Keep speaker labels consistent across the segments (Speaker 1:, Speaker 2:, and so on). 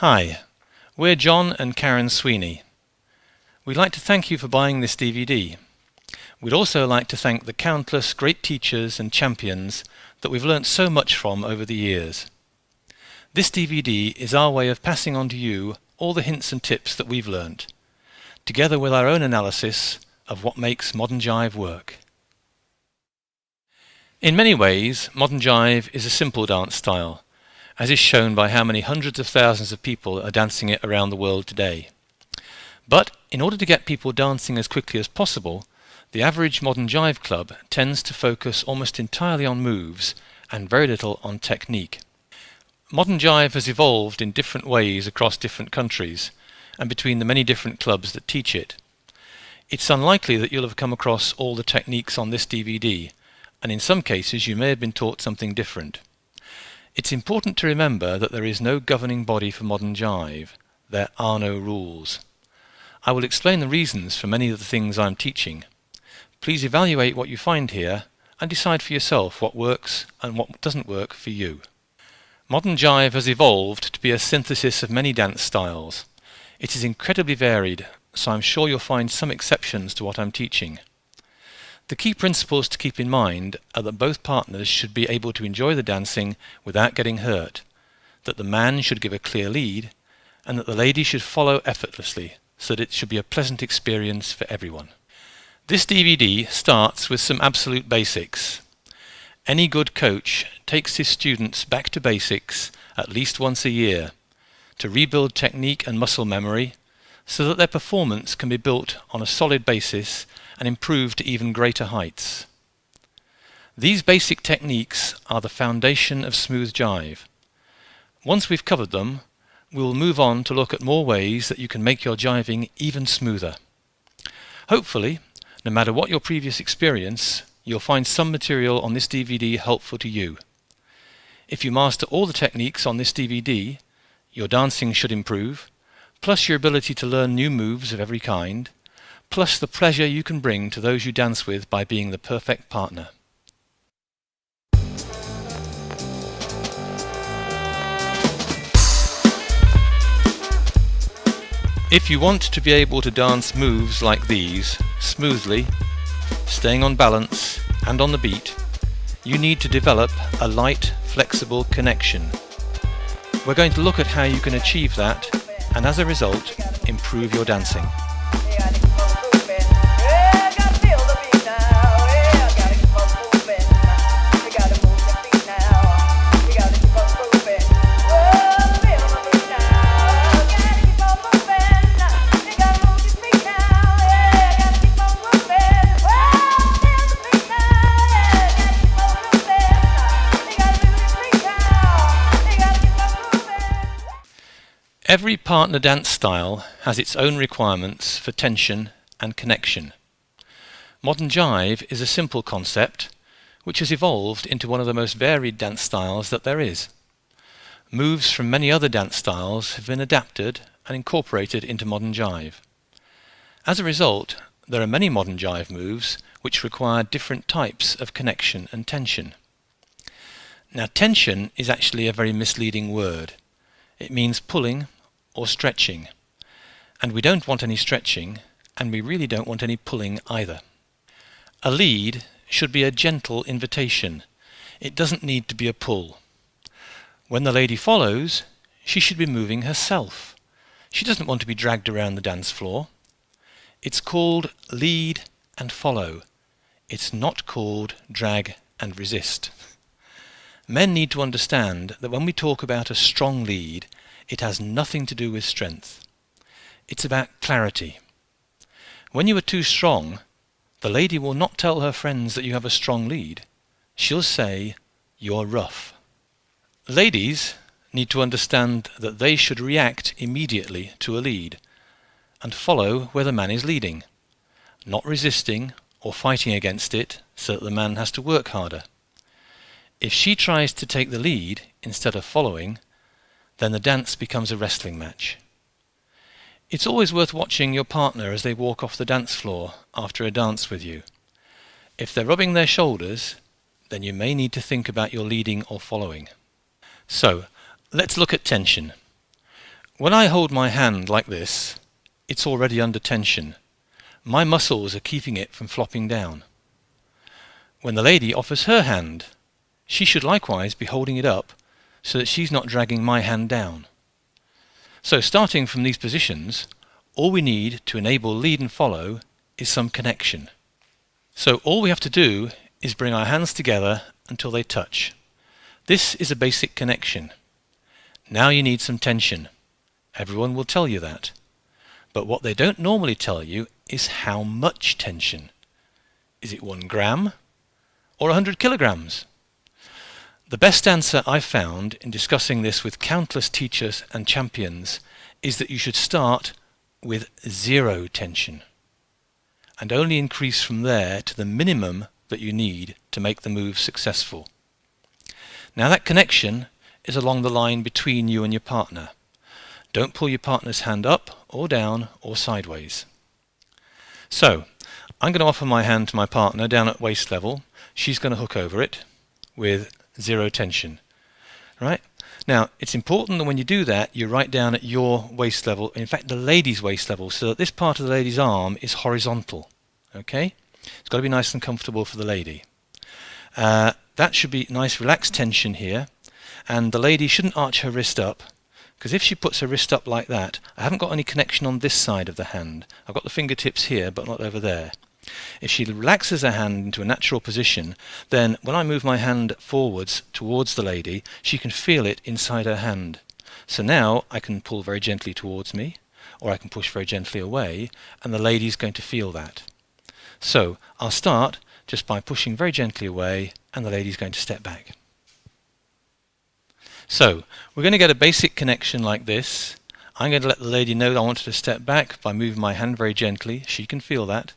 Speaker 1: Hi, we're John and Karen Sweeny. We'd like to thank you for buying this DVD. We'd also like to thank the countless great teachers and champions that we've learnt so much from over the years. This DVD is our way of passing on to you all the hints and tips that we've learnt, together with our own analysis of what makes Modern Jive work. In many ways, Modern Jive is a simple dance style, as is shown by how many hundreds of thousands of people are dancing it around the world today. But in order to get people dancing as quickly as possible, the average Modern Jive club tends to focus almost entirely on moves and very little on technique. Modern Jive has evolved in different ways across different countries and between the many different clubs that teach it. It's unlikely that you'll have come across all the techniques on this DVD, and in some cases you may have been taught something different. It's important to remember that there is no governing body for Modern Jive. There are no rules. I will explain the reasons for many of the things I'm teaching. Please evaluate what you find here and decide for yourself what works and what doesn't work for you. Modern Jive has evolved to be a synthesis of many dance styles. It is incredibly varied, so I'm sure you'll find some exceptions to what I'm teaching. The key principles to keep in mind are that both partners should be able to enjoy the dancing without getting hurt, that the man should give a clear lead, and that the lady should follow effortlessly, so that it should be a pleasant experience for everyone. This DVD starts with some absolute basics. Any good coach takes his students back to basics at least once a year to rebuild technique and muscle memory so that their performance can be built on a solid basis and improve to even greater heights. These basic techniques are the foundation of smooth jive. Once we've covered them, we will move on to look at more ways that you can make your jiving even smoother. Hopefully, no matter what your previous experience, you'll find some material on this DVD helpful to you. If you master all the techniques on this DVD, your dancing should improve, plus your ability to learn new moves of every kind, plus the pleasure you can bring to those you dance with by being the perfect partner. If you want to be able to dance moves like these smoothly, staying on balance and on the beat, you need to develop a light, flexible connection. We're going to look at how you can achieve that and as a result, improve your dancing. Every partner dance style has its own requirements for tension and connection. Modern Jive is a simple concept which has evolved into one of the most varied dance styles that there is. Moves from many other dance styles have been adapted and incorporated into Modern Jive. As a result, there are many Modern Jive moves which require different types of connection and tension. Now, tension is actually a very misleading word. It means pulling or stretching, and we don't want any stretching, and we really don't want any pulling either. A lead should be a gentle invitation. It doesn't need to be a pull. When the lady follows, she should be moving herself. She doesn't want to be dragged around the dance floor. It's called lead and follow. It's not called drag and resist. Men need to understand that when we talk about a strong lead, it has nothing to do with strength. It's about clarity. When you are too strong, the lady will not tell her friends that you have a strong lead. She'll say, "You're rough." Ladies need to understand that they should react immediately to a lead and follow where the man is leading, not resisting or fighting against it so that the man has to work harder. If she tries to take the lead instead of following, then the dance becomes a wrestling match. It's always worth watching your partner as they walk off the dance floor after a dance with you. If they're rubbing their shoulders, then you may need to think about your leading or following. So, let's look at tension. when I hold my hand like this, it's already under tension. My muscles are keeping it from flopping down. When the lady offers her hand, she should likewise be holding it up so that she's not dragging my hand down. So starting from these positions, all we need to enable lead and follow is some connection. So all we have to do is bring our hands together until they touch. This is a basic connection. Now you need some tension. Everyone will tell you that. But what they don't normally tell you is how much tension. Is it 1 gram or 100 kilograms? The best answer I've found in discussing this with countless teachers and champions is that you should start with 0 tension and only increase from there to the minimum that you need to make the move successful. Now that connection is along the line between you and your partner. Don't pull your partner's hand up or down or sideways. So I'm going to offer my hand to my partner down at waist level. She's going to hook over it with 0 tension. Right? Now it's important that when you do that you're right down at your waist level, in fact the lady's waist level, so that this part of the lady's arm is horizontal. Okay? It's got to be nice and comfortable for the lady. That should be nice relaxed tension here, and the lady shouldn't arch her wrist up, because if she puts her wrist up like that, I haven't got any connection on this side of the hand. I've got the fingertips here but not over there. If she relaxes her hand into a natural position, then when I move my hand forwards towards the lady, she can feel it inside her hand. So now I can pull very gently towards me, or I can push very gently away, and the lady's going to feel that. So I'll start just by pushing very gently away, and the lady's going to step back. So we're going to get a basic connection like this. I'm going to let the lady know that I want her to step back by moving my hand very gently. She can feel that,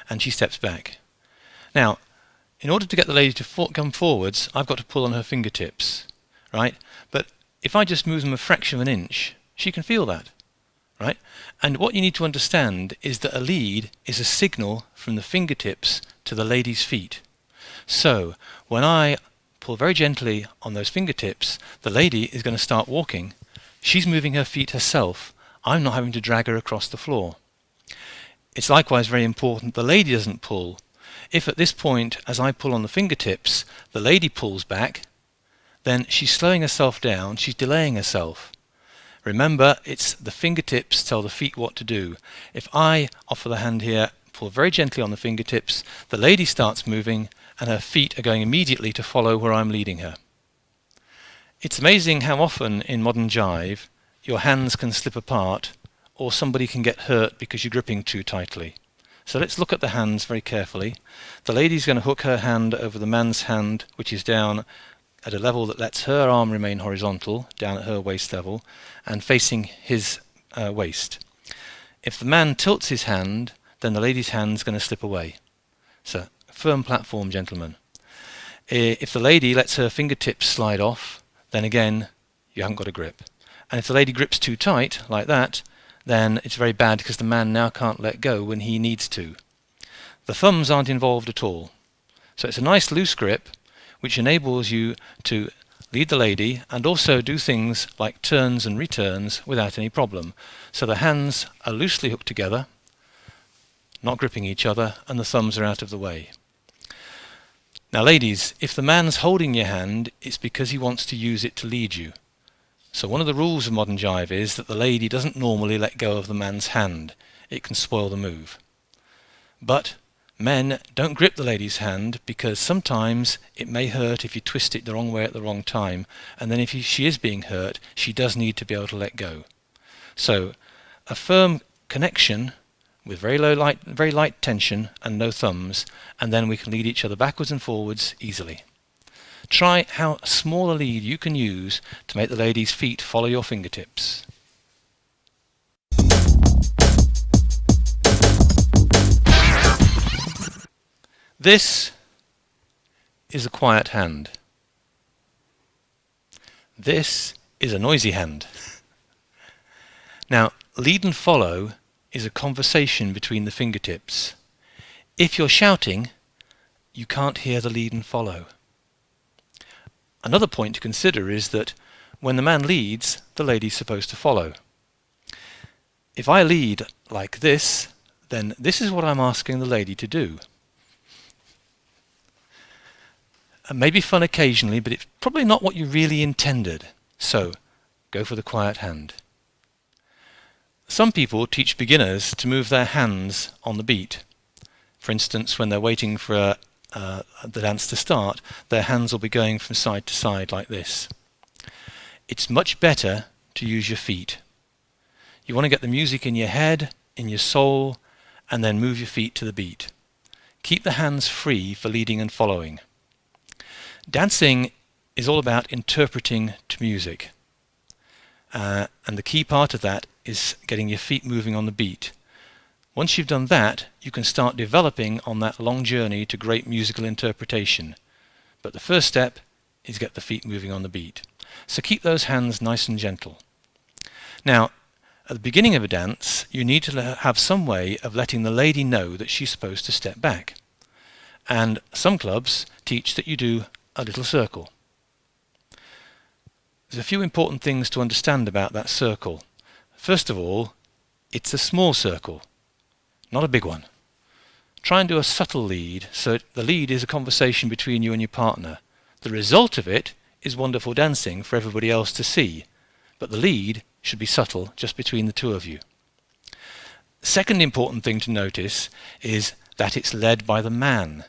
Speaker 1: and she steps back. Now, in order to get the lady to come forwards, I've got to pull on her fingertips, right? But if I just move them a fraction of an inch, she can feel that, right? And what you need to understand is that a lead is a signal from the fingertips to the lady's feet. So when I pull very gently on those fingertips, the lady is going to start walking. She's moving her feet herself. I'm not having to drag her across the floor. It's likewise very important the lady doesn't pull. If at this point, as I pull on the fingertips, the lady pulls back, then she's slowing herself down, she's delaying herself. Remember, it's the fingertips tell the feet what to do. If I offer the hand here, pull very gently on the fingertips, the lady starts moving, and her feet are going immediately to follow where I'm leading her. It's amazing how often in modern jive your hands can slip apart, or somebody can get hurt because you're gripping too tightly. So let's look at the hands very carefully. The lady's going to hook her hand over the man's hand, which is down at a level that lets her arm remain horizontal, down at her waist level, and facing his waist. If the man tilts his hand, then the lady's hand's going to slip away. So, firm platform, gentlemen. If the lady lets her fingertips slide off, then again, you haven't got a grip. And if the lady grips too tight, like that, then it's very bad because the man now can't let go when he needs to. The thumbs aren't involved at all. So it's a nice loose grip which enables you to lead the lady and also do things like turns and returns without any problem. So the hands are loosely hooked together, not gripping each other, and the thumbs are out of the way. Now ladies, if the man's holding your hand, it's because he wants to use it to lead you. So one of the rules of modern jive is that the lady doesn't normally let go of the man's hand. It can spoil the move. But men don't grip the lady's hand because sometimes it may hurt if you twist it the wrong way at the wrong time, and then if she is being hurt, she does need to be able to let go. So a firm connection with very light tension and no thumbs, and then we can lead each other backwards and forwards easily. Try how small a lead you can use to make the lady's feet follow your fingertips. This is a quiet hand. This is a noisy hand. Now, lead and follow is a conversation between the fingertips. If you're shouting, you can't hear the lead and follow. Another point to consider is that when the man leads, the lady's supposed to follow. if I lead like this, then this is what I'm asking the lady to do. It may be fun occasionally, but it's probably not what you really intended. So, go for the quiet hand. Some people teach beginners to move their hands on the beat. For instance, when they're waiting for the dance to start, their hands will be going from side to side like this. It's much better to use your feet. You want to get the music in your head, in your soul, and then move your feet to the beat. Keep the hands free for leading and following. Dancing is all about interpreting to music. And the key part of that is getting your feet moving on the beat. Once you've done that, you can start developing on that long journey to great musical interpretation. But the first step is get the feet moving on the beat. So keep those hands nice and gentle. Now, at the beginning of a dance, you need to have some way of letting the lady know that she's supposed to step back. And some clubs teach that you do a little circle. There's a few important things to understand about that circle. First of all, it's a small circle, not a big one. Try and do a subtle lead, so the lead is a conversation between you and your partner. The result of it is wonderful dancing for everybody else to see, but the lead should be subtle, just between the two of you. Second important thing to notice is that it's led by the man.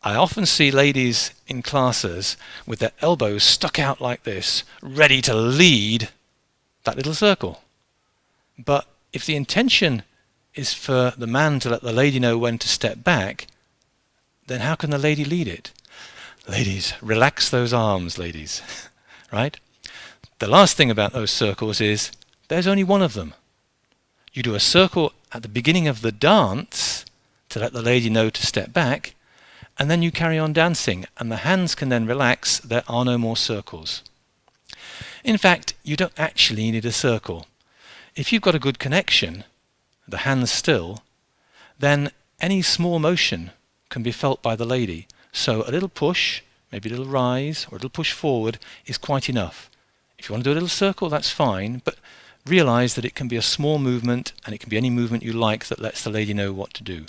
Speaker 1: I often see ladies in classes with their elbows stuck out like this, ready to lead that little circle. But if the intention is for the man to let the lady know when to step back, then how can the lady lead it? Ladies, relax those arms, ladies. Right? The last thing about those circles is there's only one of them. You do a circle at the beginning of the dance to let the lady know to step back, and then you carry on dancing, and the hands can then relax. There are no more circles. In fact, you don't actually need a circle. If you've got a good connection, the hands still, then any small motion can be felt by the lady. So a little push, maybe a little rise, or a little push forward is quite enough. If you want to do a little circle, that's fine, but realize that it can be a small movement, and it can be any movement you like that lets the lady know what to do.